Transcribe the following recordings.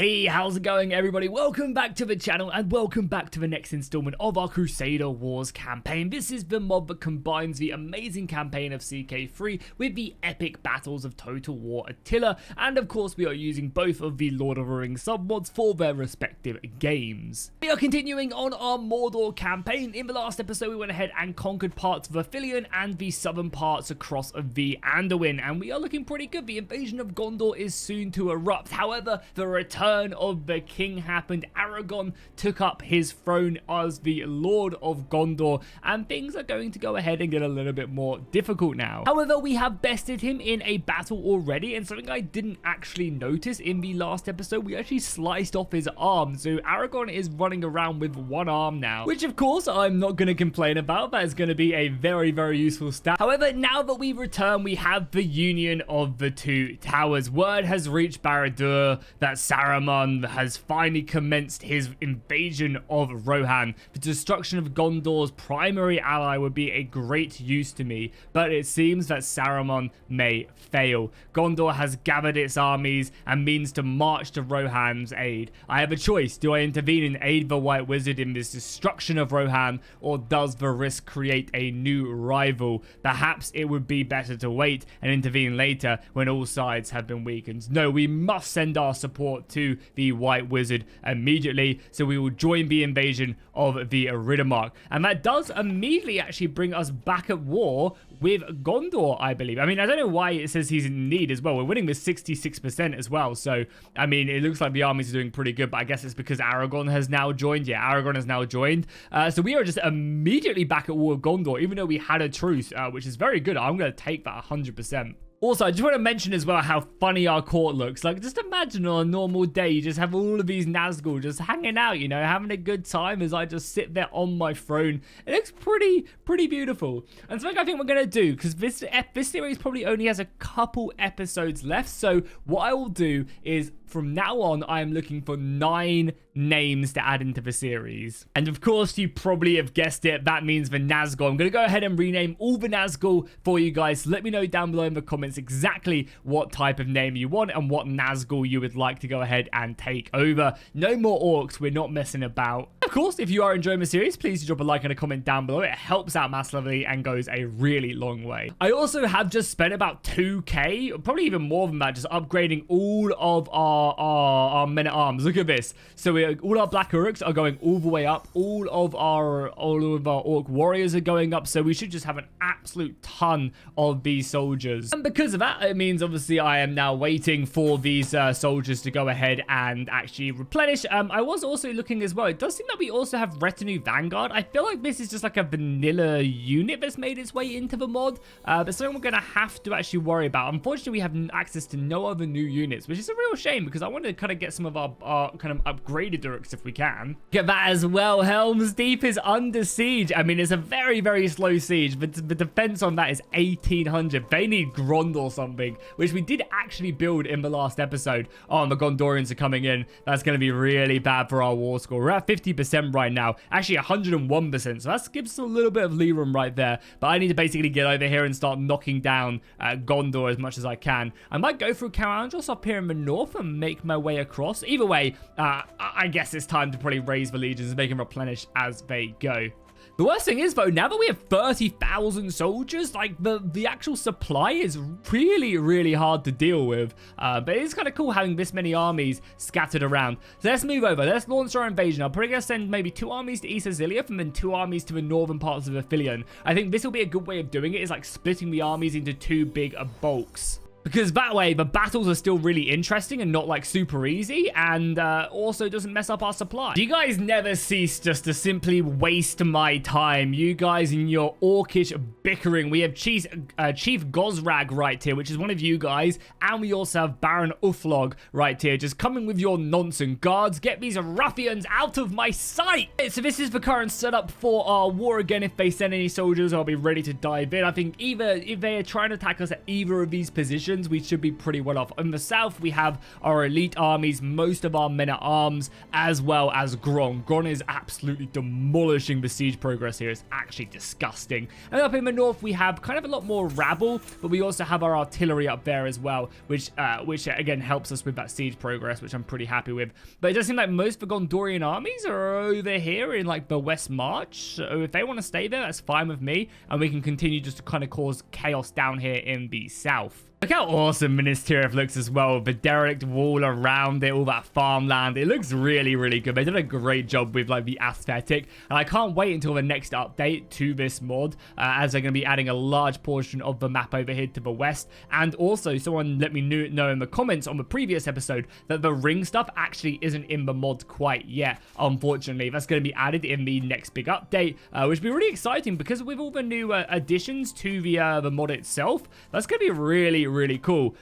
Hey, how's it going everybody? Welcome back to the channel and welcome back to the next installment of our Crusader Wars campaign. This is the mod that combines the amazing campaign of CK3 with the epic battles of Total War Atilla, and of course we are using both of the Lord of the Rings submods for their respective games. We are continuing on our Mordor campaign. In the last episode we went ahead and conquered parts of Athelion and the southern parts across the Anduin, and we are looking pretty good. The invasion of Gondor is soon to erupt. However, the return of the king happened. Aragorn took up his throne as the Lord of Gondor, and things are going to go ahead and get a little bit more difficult now. However, we have bested him in a battle already, and something I didn't actually notice in the last episode, we actually sliced off his arm. So Aragorn is running around with one arm now, which of course I'm not going to complain about. That is going to be a very, very useful stat. However, now that we return, we have the union of the two towers. Word has reached Barad-dûr that Saruman has finally commenced his invasion of Rohan. The destruction of Gondor's primary ally would be a great use to me, but it seems that Saruman may fail. Gondor has gathered its armies and means to march to Rohan's aid. I have a choice. Do I intervene and aid the White Wizard in this destruction of Rohan, or does the risk create a new rival? Perhaps it would be better to wait and intervene later when all sides have been weakened. No, we must send our support to the White Wizard immediately, so we will join the invasion of the Riddermark, and that does immediately actually bring us back at war with Gondor, I believe. I mean, I don't know why it says he's in need as well. We're winning with 66% as well, so I mean, it looks like the armies are doing pretty good, but I guess it's because Aragorn has now joined. Yeah, Aragorn has now joined, so we are just immediately back at war with Gondor, even though we had a truce, which is very good. I'm going to take that 100%. Also, I just want to mention as well how funny our court looks. Like, just imagine on a normal day, you just have all of these Nazgûl just hanging out, you know, having a good time as I just sit there on my throne. It looks pretty beautiful. And something I think we're going to do, because this series probably only has a couple episodes left, so what I will do is, from now on, I am looking for 9 names to add into the series. And of course, you probably have guessed it, that means the Nazgûl. I'm going to go ahead and rename all the Nazgûl for you guys. Let me know down below in the comments exactly what type of name you want and what Nazgûl you would like to go ahead and take over. No more orcs, we're not messing about. Of course, if you are enjoying the series, please drop a like and a comment down below. It helps out massively and goes a really long way. I also have just spent about 2k, probably even more than that, just upgrading all of our men-at-arms. Look at this. So all our Black Uruks are going all the way up. All of our Orc warriors are going up. So we should just have an absolute ton of these soldiers. And because of that, it means obviously I am now waiting for these soldiers to go ahead and actually replenish. I was also looking as well. It does seem that we also have Retinue Vanguard. I feel like this is just like a vanilla unit that's made its way into the mod. But something we're going to have to actually worry about. Unfortunately, we have access to no other new units, which is a real shame because I want to kind of get some of our kind of upgraded Uruks if we can. Get that as well. Helm's Deep is under siege. I mean, it's a very, very slow siege, but the defense on that is 1800. They need Grond or something, which we did actually build in the last episode. Oh, and the Gondorians are coming in. That's going to be really bad for our war score. We're at 50% right now. Actually, 101%. So that gives us a little bit of lee room right there. But I need to basically get over here and start knocking down Gondor as much as I can. I might go through Calandros up here in the north and make my way across. Either way, I guess it's time to probably raise the legions and make them replenish as they go. The worst thing is, though, now that we have 30,000 soldiers, like, the actual supply is really, really hard to deal with. But it is kind of cool having this many armies scattered around. So let's move over. Let's launch our invasion. I'm probably going to send maybe 2 armies to East Osgiliath and then 2 armies to the northern parts of Athelion. I think this will be a good way of doing it, is like splitting the armies into 2 big bulks. Because that way, the battles are still really interesting and not like super easy, and also doesn't mess up our supply. You guys never cease just to simply waste my time. You guys and your orcish bickering. We have Chief Gosrag right here, which is one of you guys, and we also have Baron Uflog right here, just coming with your nonsense. Guards, get these ruffians out of my sight! So this is the current setup for our war again. If they send any soldiers, I'll be ready to dive in. I think either if they are trying to attack us at either of these positions, islands, we should be pretty well off. In the south, we have our elite armies, most of our men-at-arms, as well as Gron. Gron is absolutely demolishing the siege progress here. It's actually disgusting. And up in the north, we have kind of a lot more rabble, but we also have our artillery up there as well, which again helps us with that siege progress, which I'm pretty happy with. But it does seem like most of the Gondorian armies are over here in like the West March. So if they want to stay there, that's fine with me, and we can continue just to kind of cause chaos down here in the south. Look how awesome Minas Tirith looks as well. The derelict wall around it, all that farmland. It looks really, really good. They did a great job with like the aesthetic. And I can't wait until the next update to this mod, as they're going to be adding a large portion of the map over here to the west. And also, someone let me know in the comments on the previous episode that the ring stuff actually isn't in the mod quite yet. Unfortunately, that's going to be added in the next big update, which will be really exciting because with all the new additions to the mod itself, that's going to be really cool,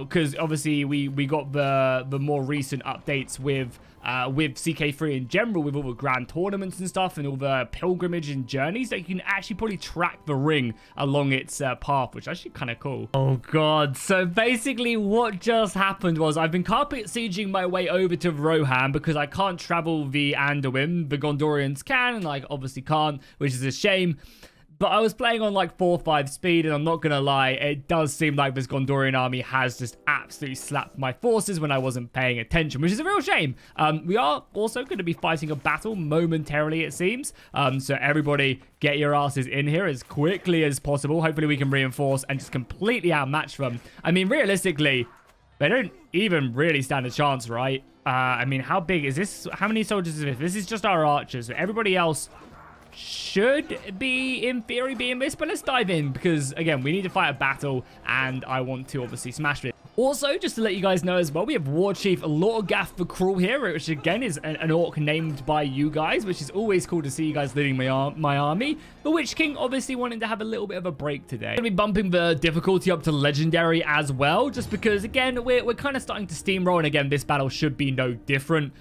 because obviously we got the more recent updates with CK3 in general, with all the grand tournaments and stuff and all the pilgrimage and journeys, that you can actually probably track the ring along its path, which is actually kind of cool. Oh god, so basically what just happened was I've been carpet sieging my way over to Rohan because I can't travel the Anduin. The Gondorians can, and like obviously can't, which is a shame. But I was playing on like 4 or 5 speed, and I'm not gonna lie, it does seem like this Gondorian army has just absolutely slapped my forces when I wasn't paying attention, which is a real shame. We are also going to be fighting a battle momentarily, it seems. So everybody get your asses in here as quickly as possible. Hopefully we can reinforce and just completely outmatch them. I mean, realistically, they don't even really stand a chance, right? I mean, how big is this? How many soldiers is this? This is just our archers. So everybody else should be, in theory, be in this, but let's dive in because, again, we need to fight a battle, and I want to obviously smash it. Also, just to let you guys know as well, we have War Chief Lotr the Cruel here, which again is an orc named by you guys, which is always cool to see you guys leading my army. The Witch King obviously wanting to have a little bit of a break today. I'm going to be bumping the difficulty up to Legendary as well, just because, again, we're kind of starting to steamroll, and again, this battle should be no different.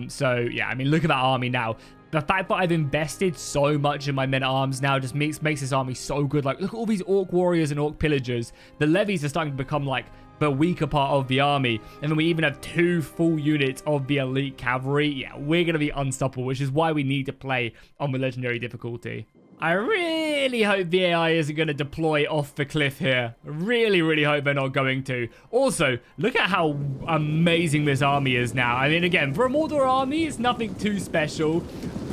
So, yeah, I mean, look at that army now. The fact that I've invested so much in my men-at-arms now just makes this army so good. Like, look at all these orc warriors and orc pillagers. The levies are starting to become, like, the weaker part of the army. And then we even have 2 full units of the elite cavalry. Yeah, we're going to be unstoppable, which is why we need to play on the legendary difficulty. I really hope the AI isn't going to deploy off the cliff here. Really hope they're not going to. Also, look at how amazing this army is now. I mean, again, for a Mordor army, it's nothing too special.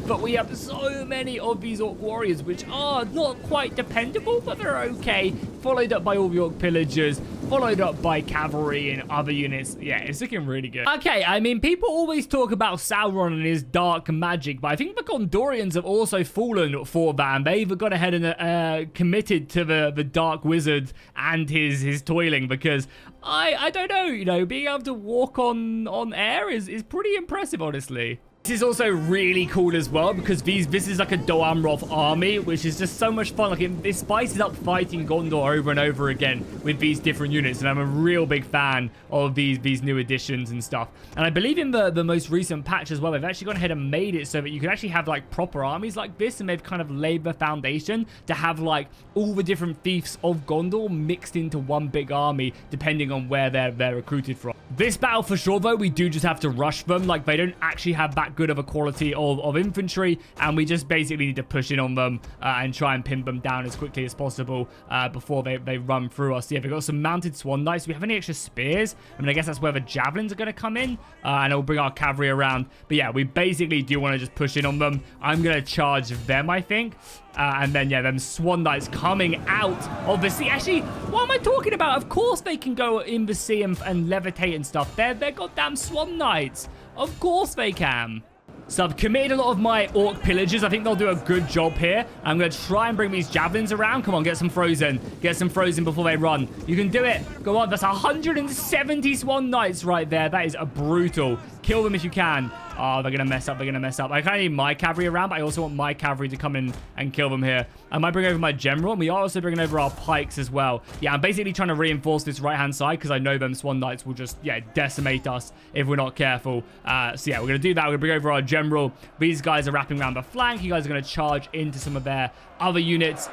But we have so many of these orc warriors, which are not quite dependable, but they're okay. Followed up by all the orc pillagers, followed up by cavalry and other units. Yeah, it's looking really good. Okay, I mean, people always talk about Sauron and his dark magic, but I think the Gondorians have also fallen for that, and they've gone ahead and committed to the Dark Wizard and his toiling, because I don't know, you know, being able to walk on air is pretty impressive, honestly. This is also really cool as well, because this is like a Doamroth army, which is just so much fun. Like, it spices up fighting Gondor over and over again with these different units, and I'm a real big fan of these new additions and stuff. And I believe in the most recent patch as well, they've actually gone ahead and made it so that you can actually have like proper armies like this, and they've kind of laid the foundation to have like all the different fiefs of Gondor mixed into one big army, depending on where they're recruited from. This battle for sure, though, we do just have to rush them. Like, they don't actually have that good of a quality of infantry, and we just basically need to push in on them and try and pin them down as quickly as possible before they run through us. Yeah, we've got some mounted swan knights. Do we have any extra spears? I mean, I guess that's where the javelins are going to come in, and it'll bring our cavalry around. But yeah, we basically do want to just push in on them. I'm going to charge them, I think. And then, yeah, them swan knights coming out of the sea. Actually, what am I talking about? Of course they can go in the sea and levitate and stuff. They're goddamn swan knights. Of course they can. So I've committed a lot of my orc pillagers. I think they'll do a good job here. I'm going to try and bring these javelins around. Come on, get some frozen. Get some frozen before they run. You can do it. Go on. That's 170 swan knights right there. That is a brutal. Kill them if you can. Oh, they're going to mess up. They're going to mess up. I kind of need my cavalry around, but I also want my cavalry to come in and kill them here. I might bring over my general, and we are also bringing over our pikes as well. Yeah, I'm basically trying to reinforce this right-hand side because I know them swan knights will just, yeah, decimate us if we're not careful. So, yeah, we're going to do that. We're going to bring over our general. These guys are wrapping around the flank. You guys are going to charge into some of their other units.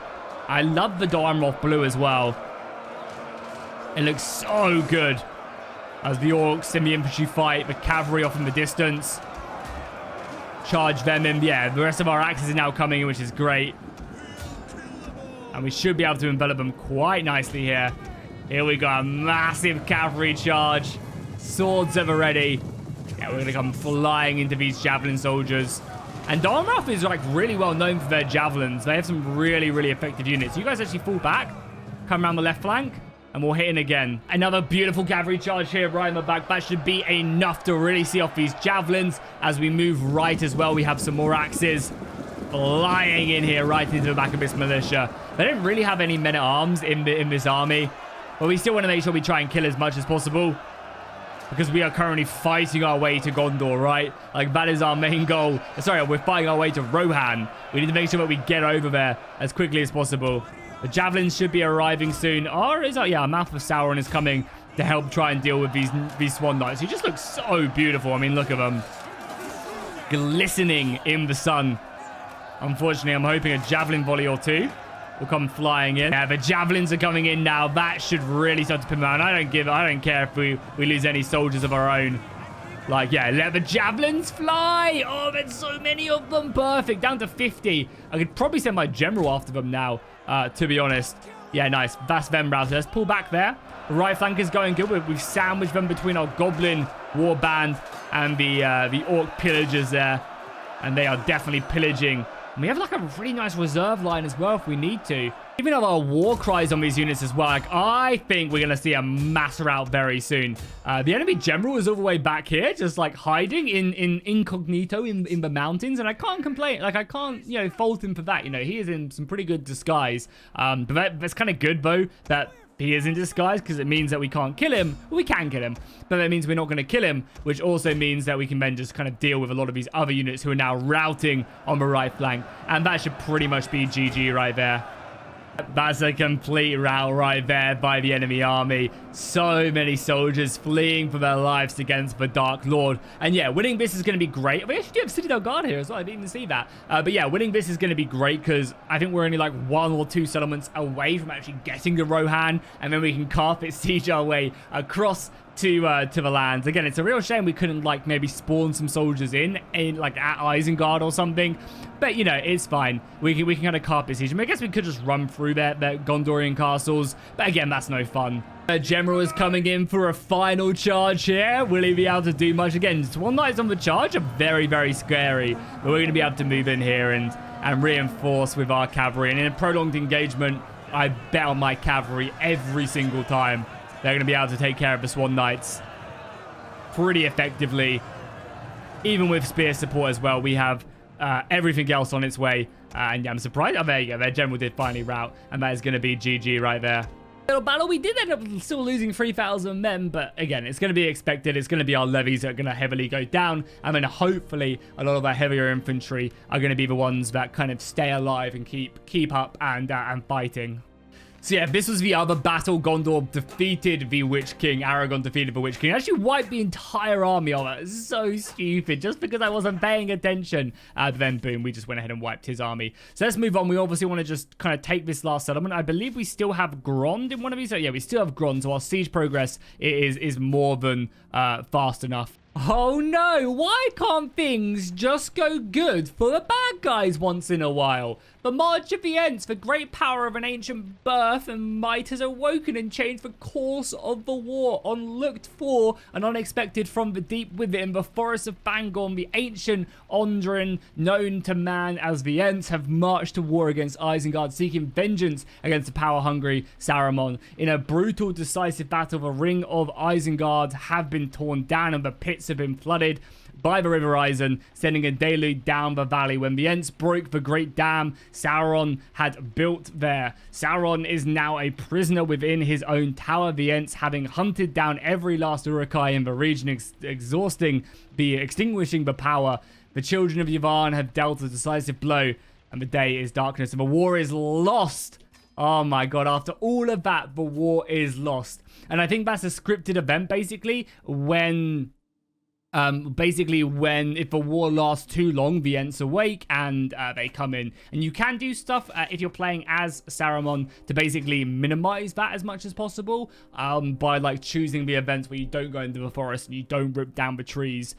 I love the Doamroth blue as well. It looks so good. As the orcs in the infantry fight, the cavalry off in the distance. Charge them in. Yeah, the rest of our axes are now coming in, which is great. And we should be able to envelop them quite nicely here. Here we go, a massive cavalry charge. Swords ever ready. Yeah, we're going to come flying into these javelin soldiers. And Darmrath is like really well known for their javelins. They have some really, really effective units. You guys actually fall back, come around the left flank, and we'll hit in again. Another beautiful cavalry charge here right in the back. That should be enough to really see off these javelins. As we move right as well, we have some more axes flying in here right into the back of this militia. They don't really have any men-at-arms in this army, but we still want to make sure we try and kill as much as possible, because we are currently fighting our way to Gondor, right? Like, that is our main goal. Sorry, we're fighting our way to Rohan. We need to make sure that we get over there as quickly as possible. The javelins should be arriving soon. Yeah, Mouth of Sauron is coming to help try and deal with these Swan Knights. He just looks so beautiful. I mean, look at them. Glistening in the sun. Unfortunately, I'm hoping a javelin volley or two will come flying in. Yeah, the javelins are coming in now. That should really start to pin them out. I don't care if we lose any soldiers of our own. Like, yeah, let the javelins fly. Oh, there's so many of them. Perfect. Down to 50. I could probably send my general after them now, to be honest. Yeah, nice. That's them router. Let's pull back there. The right flank is going good. We've sandwiched them between our goblin war band and the orc pillagers there. And they are definitely pillaging. And we have like a really nice reserve line as well if we need to. Even have our war cries on these units as well. Like, I think we're going to see a mass rout very soon. The enemy general is all the way back here, just like hiding in incognito in the mountains. And I can't complain. Like, I can't, fault him for that. He is in some pretty good disguise. But that's kind of good, though, that he is in disguise, because it means that we can't kill him. Well, we can kill him, but that means we're not going to kill him, which also means that we can then just kind of deal with a lot of these other units who are now routing on the right flank. And that should pretty much be GG right there. That's a complete rout right there by the enemy army. So many soldiers fleeing for their lives against the Dark Lord. And yeah, winning this is going to be great. We actually do have Citadel Guard here as well. I didn't even see that. But yeah, winning this is going to be great, because I think we're only like 1 or 2 settlements away from actually getting to Rohan. And then we can carpet siege our way across to the lands. Again, it's a real shame we couldn't like maybe spawn some soldiers in like at Isengard or something, but it's fine. We can kind of carpet siege. I mean, I guess we could just run through their Gondorian castles, but again, that's no fun. General is coming in for a final charge here. Will he be able to do much? Again, Swan Knights on the charge are very, very scary, but we're going to be able to move in here and reinforce with our cavalry. And in a prolonged engagement, I bet on my cavalry every single time. They're going to be able to take care of the Swan Knights pretty effectively. Even with spear support as well, we have everything else on its way. And yeah, I'm surprised. Oh, there you go. Their general did finally rout. And that is going to be GG right there. Little battle. We did end up still losing 3,000 men. But again, it's going to be expected. It's going to be our levies that are going to heavily go down. And then hopefully a lot of our heavier infantry are going to be the ones that kind of stay alive and keep up and fighting. So yeah, this was the other battle. Gondor defeated the Witch King. Aragorn defeated the Witch King. Actually wiped the entire army of it. So stupid. Just because I wasn't paying attention. But then, boom, we just went ahead and wiped his army. So let's move on. We obviously want to just kind of take this last settlement. I believe we still have Grond in one of these. So yeah, we still have Grond. So our siege progress is more than fast enough. Oh no, why can't things just go good for the bad guys once in a while? The March of the Ents, the great power of an ancient birth and might has awoken and changed the course of the war. Unlooked for and unexpected from the deep within the forests of Fangorn, the ancient Ondrin, known to man as the Ents, have marched to war against Isengard, seeking vengeance against the power-hungry Saruman. In a brutal, decisive battle, the ring of Isengard have been torn down and the pits have been flooded by the River Isen, sending a deluge down the valley. When the Ents broke the great dam Sauron had built there, Sauron is now a prisoner within his own tower. The Ents, having hunted down every last Uruk-hai in the region, extinguishing the power. The children of Yavin have dealt a decisive blow, and the day is darkness, and the war is lost. Oh my god, after all of that, the war is lost. And I think that's a scripted event, basically, when Basically, if a war lasts too long, the Ents awake and they come in. And you can do stuff if you're playing as Saruman to basically minimize that as much as possible by like choosing the events where you don't go into the forest and you don't rip down the trees.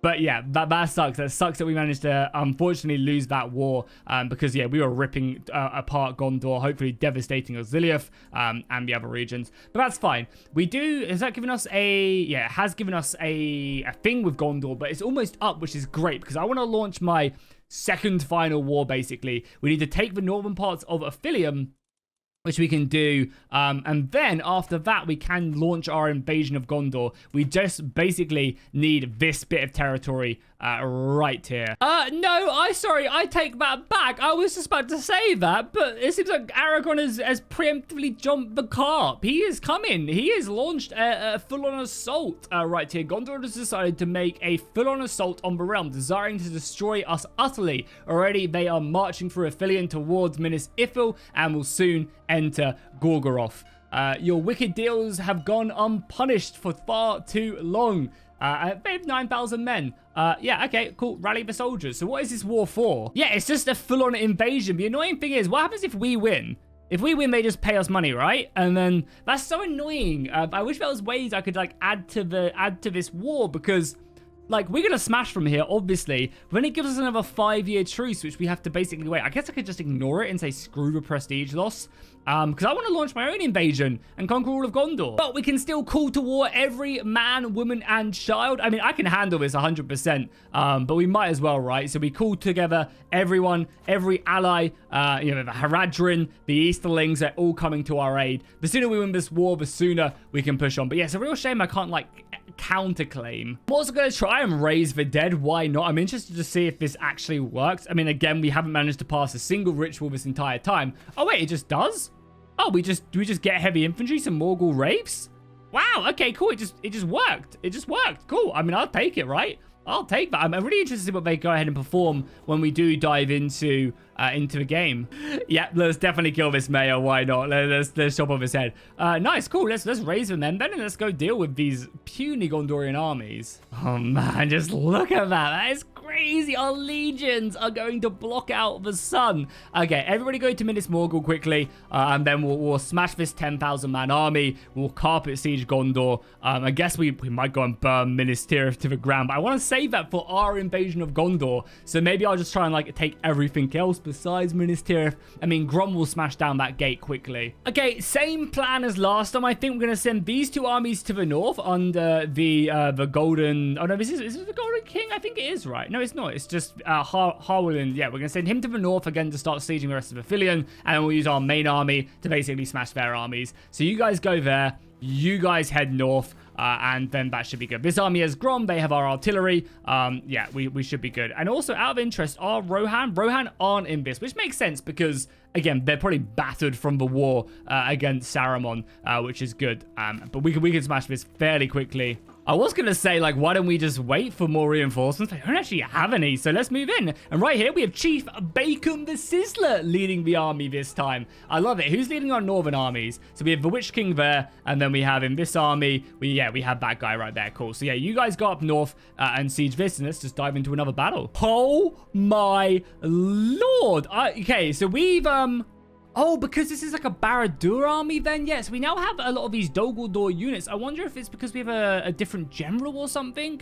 But yeah, that sucks. That sucks that we managed to unfortunately lose that war because, yeah, we were ripping apart Gondor, hopefully devastating Osgiliath and the other regions. But that's fine. Has that given us it has given us a thing with Gondor, but it's almost up, which is great because I want to launch my second final war, basically. We need to take the northern parts of Ithilien, which we can do, and then after that we can launch our invasion of Gondor. We just basically need this bit of territory right here. No, I take that back. I was just about to say that, but it seems like Aragorn has preemptively jumped the carp. He is coming. He has launched a full-on assault right here. Gondor has decided to make a full-on assault on the realm, desiring to destroy us utterly. Already, they are marching through Ithilien towards Minas Ithil and will soon enter Gorgoroth. Your wicked deals have gone unpunished for far too long. They have 9,000 men. Yeah, okay, cool. Rally the soldiers. So what is this war for? Yeah, it's just a full-on invasion. The annoying thing is, what happens if we win? If we win, they just pay us money, right? And then that's so annoying. I wish there was ways I could like add to this war because, like, we're gonna smash from here, obviously. But then it gives us another 5-year truce, which we have to basically wait. I guess I could just ignore it and say screw the prestige loss. Because I want to launch my own invasion and conquer all of Gondor. But we can still call to war every man, woman, and child. I mean, I can handle this 100%, but we might as well, right? So we call together everyone, every ally, the Haradrim, the Easterlings, they're all coming to our aid. The sooner we win this war, the sooner we can push on. But yeah, it's a real shame I can't, like, counterclaim. I'm also going to try and raise the dead. Why not? I'm interested to see if this actually works. I mean, again, we haven't managed to pass a single ritual this entire time. Oh, wait, it just does? Oh, do we just get heavy infantry, some Morgul Wraiths? Wow, okay, cool. It just worked. It just worked. Cool. I mean, I'll take it, right? I'll take that. I'm really interested to see what they go ahead and perform when we do dive into the game. Yeah, let's definitely kill this mayor. Why not? Let's chop off his head. Nice, cool. Let's raise them then and let's go deal with these puny Gondorian armies. Oh man, just look at that. That is crazy. Our legions are going to block out the sun. Okay, everybody go to Minas Morgul quickly, and then we'll smash this 10,000 man army. We'll carpet siege Gondor. I guess we might go and burn Minas Tirith to the ground, but I want to save that for our invasion of Gondor. So maybe I'll just try and like take everything else besides Minas Tirith. I mean, Grom will smash down that gate quickly. Okay, same plan as last time. I think we're gonna send these two armies to the north under the golden. Oh no, is this the Golden King? I think it is, right? No, it's not. It's just Harwillan. Yeah, we're gonna send him to the north again to start sieging the rest of Ithilien, and then we'll use our main army to basically smash their armies. So you guys go there. You guys head north, and then that should be good. This army has Grom. They have our artillery. Yeah, we should be good. And also, out of interest, are Rohan aren't in this, which makes sense because, again, they're probably battered from the war against Saruman, which is good. But we can smash this fairly quickly. I was going to say, like, why don't we just wait for more reinforcements? I don't actually have any, so let's move in. And right here, we have Chief Bacon the Sizzler leading the army this time. I love it. Who's leading our northern armies? So we have the Witch King there, and then we have in this army, we have that guy right there. Cool. So yeah, you guys go up north and siege this, and let's just dive into another battle. Oh my lord. Okay, so we've, oh, because this is like a Barad-dûr army then? Yes, we now have a lot of these Dol Guldur units. I wonder if it's because we have a different general or something.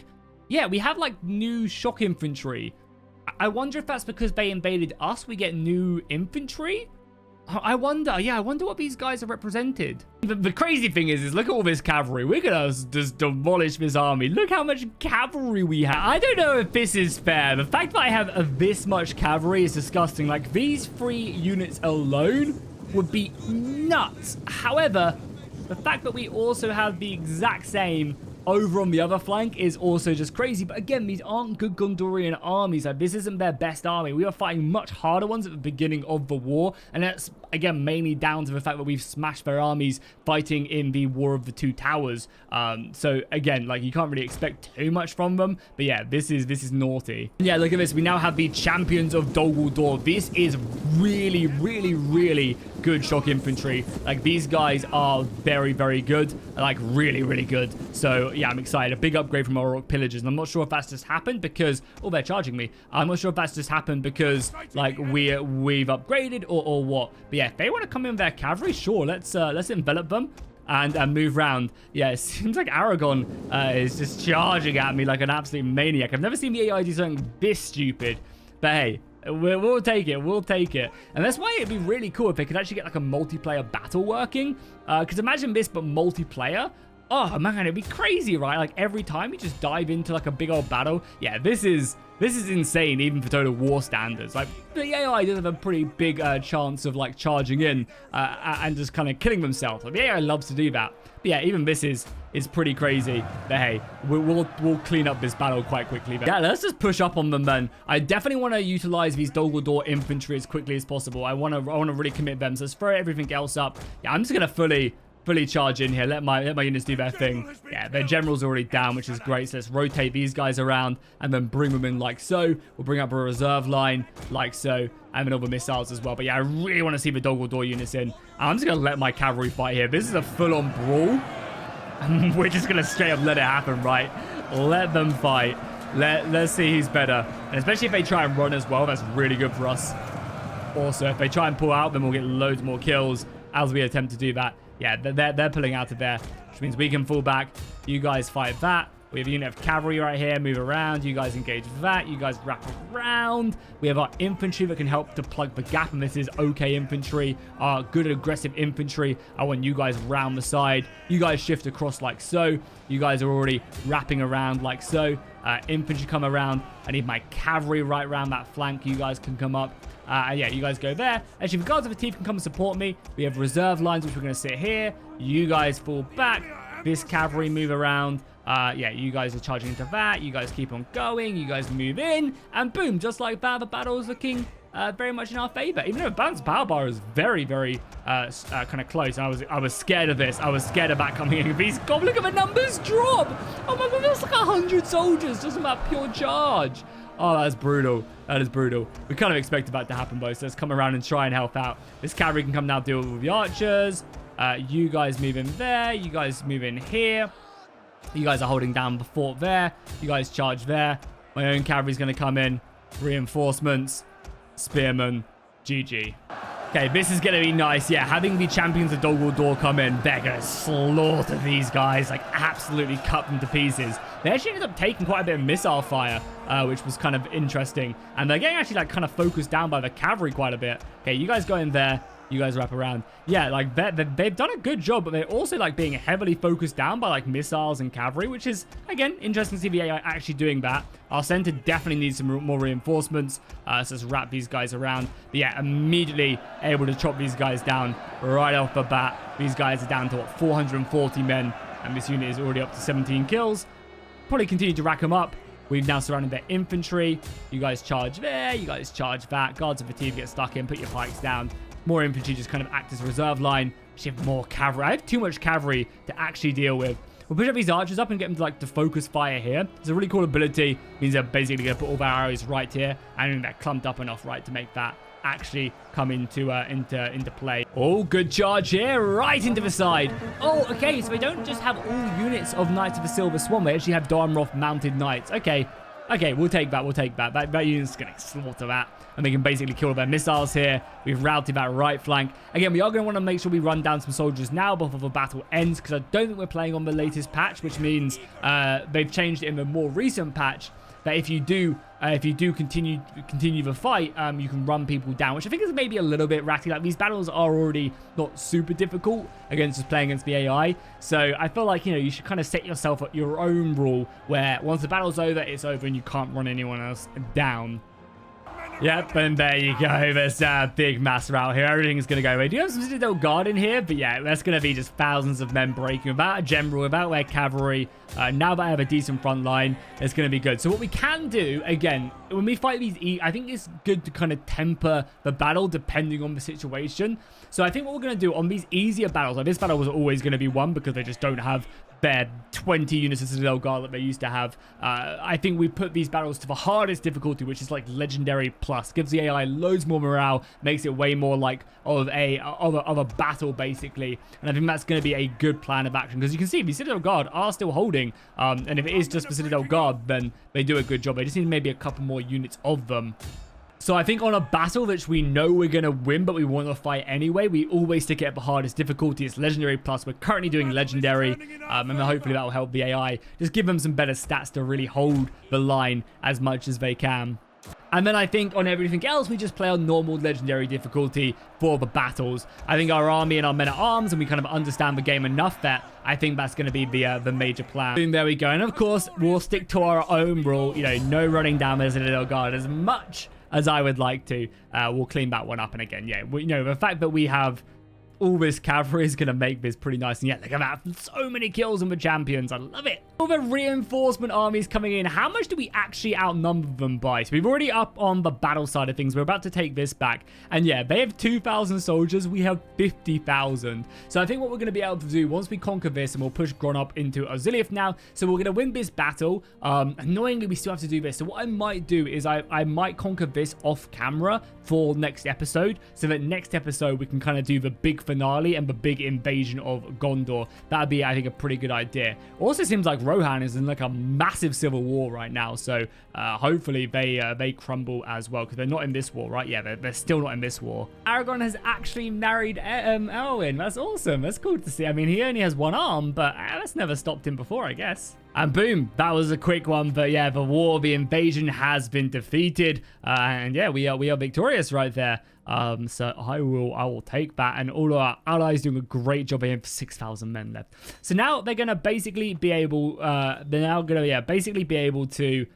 Yeah, we have like new shock infantry. I wonder if that's because they invaded us, we get new infantry? I wonder what these guys are represented. The crazy thing is look at all this cavalry. We're gonna just demolish this army. Look how much cavalry we have. I don't know if this is fair. The fact that I have this much cavalry is disgusting. Like, these 3 units alone would be nuts. However, the fact that we also have the exact same over on the other flank is also just crazy. But again, these aren't good Gondorian armies. Like, this isn't their best army. We are fighting much harder ones at the beginning of the war, and that's again, mainly down to the fact that we've smashed their armies fighting in the War of the Two Towers. So again, like, you can't really expect too much from them. But yeah, this is naughty. Yeah, look at this. We now have the champions of Dol Guldur. This is really, really, really good shock infantry. Like, these guys are very, very good. Like, really, really good. So yeah, I'm excited. A big upgrade from our Orc pillagers. And I'm not sure if that's just happened because, oh, they're charging me. I'm not sure if that's just happened because, like, we've upgraded or what. But yeah, if they want to come in with their cavalry, sure, let's envelop them and move around. Yeah, it seems like Aragon is just charging at me like an absolute maniac. I've never seen the AI do something this stupid. But hey, we'll take it. We'll take it. And that's why it'd be really cool if they could actually get like a multiplayer battle working. Because imagine this, but multiplayer. Oh man, it'd be crazy, right? Like, every time you just dive into like a big old battle. Yeah, this is insane, even for Total War standards. Like, the AI does have a pretty big chance of like charging in and just kind of killing themselves. Like, the AI loves to do that. But yeah, even this is pretty crazy. But hey, we'll clean up this battle quite quickly. But yeah, let's just push up on them then. I definitely want to utilize these Dol Guldur infantry as quickly as possible. I want to really commit them. So let's throw everything else up. Yeah, I'm just gonna fully charge in here. Let my units do their thing. Yeah, their general's already down, which is great. So let's rotate these guys around and then bring them in like so. We'll bring up a reserve line like so, and then all the missiles as well. But yeah, I really want to see the Dol Guldur units in. I'm just gonna let my cavalry fight here. This is a full-on brawl. We're just gonna straight up let it happen, right? Let them fight. Let's see who's better. And especially if they try and run as well, that's really good for us. Also, if they try and pull out, then we'll get loads more kills as we attempt to do that. Yeah, they're pulling out of there, which means we can fall back. You guys fight that. We have a unit of cavalry right here. Move around. You guys engage with that. You guys wrap around. We have our infantry that can help to plug the gap. And this is okay infantry. Our good aggressive infantry. I want you guys round the side. You guys shift across like so. You guys are already wrapping around like so. Infantry come around. I need my cavalry right around that flank. You guys can come up. And yeah, you guys go there. Actually, if Guards of the Teeth can come and support me, we have reserve lines, which we're going to sit here. You guys fall back. This cavalry move around. Yeah, you guys are charging into that. You guys keep on going. You guys move in. And boom, just like that, the battle is looking very much in our favor. Even though balanced power bar is very, very kind of close. And I was scared of this. I was scared of that coming in. These, God, look at the numbers drop. Oh my God, that's like 100 soldiers just from that pure charge. Oh, that's brutal. That is brutal. We kind of expected that to happen, though. So let's come around and try and help out. This cavalry can come now deal with the archers. You guys move in there. You guys move in here. You guys are holding down the fort there. You guys charge there. My own cavalry's going to come in. Reinforcements. Spearmen. GG. Okay, this is going to be nice. Yeah, having the champions of Dol Guldur come in, they're going to slaughter these guys. Like, absolutely cut them to pieces. They actually ended up taking quite a bit of missile fire, which was kind of interesting. And they're getting actually, like, kind of focused down by the cavalry quite a bit. Okay, you guys go in there. You guys wrap around. Yeah, like, they've done a good job, but they're also, like, being heavily focused down by, like, missiles and cavalry, which is, again, interesting to see the AI actually doing that. Our center definitely needs some more reinforcements, so let's wrap these guys around. But yeah, immediately able to chop these guys down right off the bat. These guys are down to, what, 440 men, and this unit is already up to 17 kills. Probably continue to rack them up. We've now surrounded their infantry. You guys charge there. You guys charge that. Guards of Fatigue get stuck in. Put your pikes down. More infantry just kind of act as reserve line. We have more cavalry. I have too much cavalry to actually deal with. We'll push up these archers up and get them to, like, to focus fire here. It's a really cool ability. Means they're basically going to put all their arrows right here. And they're clumped up enough, right, to make that actually come into play. Oh, good charge here, right into the side. Oh, okay, so they don't just have all units of Knights of the Silver Swan. They actually have Darmroth mounted knights. Okay, we'll take that. We'll take that. That unit's going to slaughter that. And they can basically kill their missiles here. We've routed that right flank. Again, we are going to want to make sure we run down some soldiers now before the battle ends, because I don't think we're playing on the latest patch, which means they've changed it in the more recent patch that if you do continue the fight, you can run people down, which I think is maybe a little bit ratty. Like, these battles are already not super difficult against just playing against the AI. So I feel like, you know, you should kind of set yourself up your own rule where once the battle's over, it's over and you can't run anyone else down. Yep, and there you go. There's a big mass rout here. Everything's going to go away. Do you have some Citadel Guard in here? But yeah, that's going to be just thousands of men breaking without a general, without their cavalry. Now that I have a decent front line, it's going to be good. So what we can do, again, when we fight these, I think it's good to kind of temper the battle depending on the situation. So I think what we're going to do on these easier battles, like this battle was always going to be won because they just don't have their 20 units of Citadel Guard that they used to have. I think we put these battles to the hardest difficulty, which is like Legendary Plus. Gives the AI loads more morale, makes it way more like of a battle, basically. And I think that's going to be a good plan of action. Because you can see the Citadel Guard are still holding. And if it is just the Citadel Guard, then they do a good job. They just need maybe a couple more units of them. So I think on a battle which we know we're going to win, but we want to fight anyway, we always stick it at the hardest difficulty. It's Legendary Plus. We're currently doing Legendary, and hopefully that will help the AI. Just give them some better stats to really hold the line as much as they can. And then I think on everything else, we just play on normal Legendary difficulty for the battles. I think our army and our men-at-arms, and we kind of understand the game enough that I think that's going to be the major plan. And there we go. And of course, we'll stick to our own rule, you know, no running down the Citadel Guard as much as I would like to. We'll clean that one up. And again, yeah, you know, the fact that we have all this cavalry is going to make this pretty nice. And yeah, they're going to have so many kills on the champions. I love it. All the reinforcement armies coming in. How much do we actually outnumber them by? So we've already up on the battle side of things. We're about to take this back. And yeah, they have 2,000 soldiers. We have 50,000. So I think what we're going to be able to do once we conquer this, and we'll push Gron up into Oziliath now. So we're going to win this battle. Annoyingly, we still have to do this. So what I might do is I might conquer this off camera for next episode. So that next episode, we can kind of do the big finale and the big invasion of Gondor. That'd be, I think, a pretty good idea. Also seems like Rohan is in like a massive civil war right now, so hopefully they crumble as well, because they're not in this war, right? Yeah, they're still not in this war. Aragorn has actually married Elwyn. That's awesome. That's cool to see. I mean, he only has one arm, but that's never stopped him before, I guess. And boom, that was a quick one. But yeah, the invasion has been defeated, and yeah, we are victorious right there. So I will take that, and all our allies doing a great job. They have 6,000 men left. So now they're gonna basically be able, basically be able to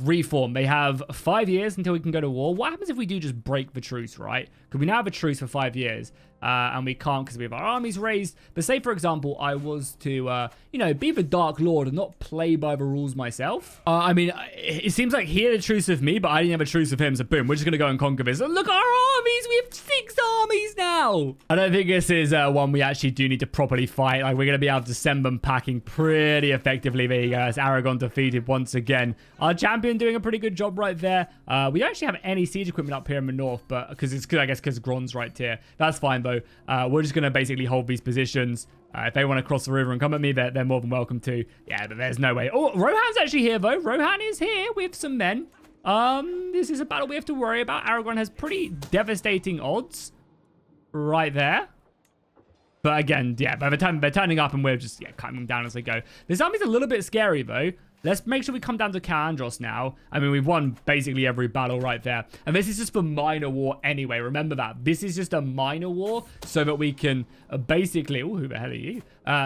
reform. They have 5 years until we can go to war. What happens if we do just break the truce, right? Because we now have a truce for 5 years, and we can't because we have our armies raised. But say, for example, I was to, be the Dark Lord and not play by the rules myself. I mean, it seems like he had a truce with me, but I didn't have a truce with him. So boom, we're just going to go and conquer this. And look at our armies. We have 6 armies now. I don't think this is one we actually do need to properly fight. Like, we're going to be able to send them packing pretty effectively. There you go. It's Aragorn defeated once again. Our champion doing a pretty good job right there. We don't actually have any siege equipment up here in the north, but because Gron's right here. That's fine though. We're just going to basically hold these positions. If they want to cross the river and come at me, they're more than welcome to. Yeah, but there's no way. Oh, Rohan's actually here though. Rohan is here with some men. This is a battle we have to worry about. Aragorn has pretty devastating odds right there. But again, yeah, by the time they're turning up and we're just cutting them down as they go. This army's a little bit scary though. Let's make sure we come down to Calandros now. I mean, we've won basically every battle right there. And this is just for minor war anyway. Remember that. This is just a minor war so that we can basically... Oh, who the hell are you?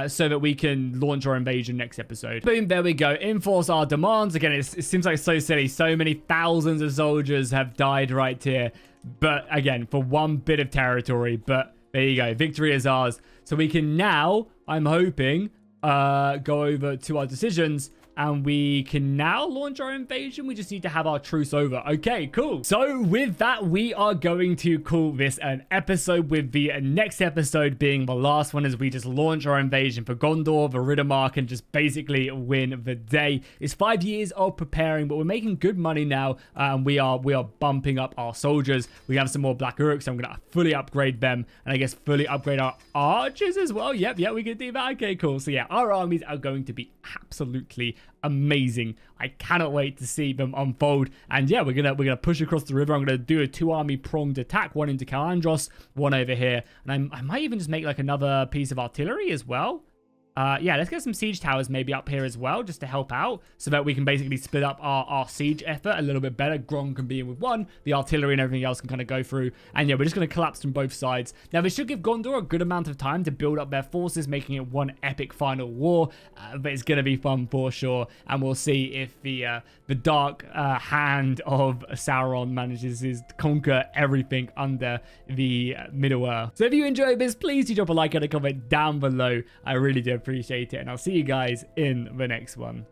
So that we can launch our invasion next episode. Boom, there we go. Enforce our demands. Again, it seems like so silly. So many thousands of soldiers have died right here. But again, for one bit of territory. But there you go. Victory is ours. So we can now, I'm hoping, go over to our decisions. And we can now launch our invasion. We just need to have our truce over. Okay, cool. So with that, we are going to call this an episode, with the next episode being the last one as we just launch our invasion for Gondor, the Riddermark, and just basically win the day. It's 5 years of preparing, but we're making good money now. And we are bumping up our soldiers. We have some more Black Uruks, so I'm going to fully upgrade them. And I guess fully upgrade our archers as well. Yep, we can do that. Okay, cool. So yeah, our armies are going to be absolutely amazing. I cannot wait to see them unfold. And yeah, we're gonna push across the river. I'm gonna do a 2-army pronged attack, one into Calandros, one over here, and I might even just make like another piece of artillery as well. Yeah, let's get some siege towers maybe up here as well, just to help out, so that we can basically split up our siege effort a little bit better. Gron can be in with one, the artillery and everything else can kind of go through, and yeah, we're just going to collapse from both sides. Now, this should give Gondor a good amount of time to build up their forces, making it one epic final war, but it's going to be fun for sure, and we'll see if the dark hand of Sauron manages to conquer everything under the Middle-earth. So if you enjoyed this, please do drop a like and a comment down below. I really do appreciate it, and I'll see you guys in the next one.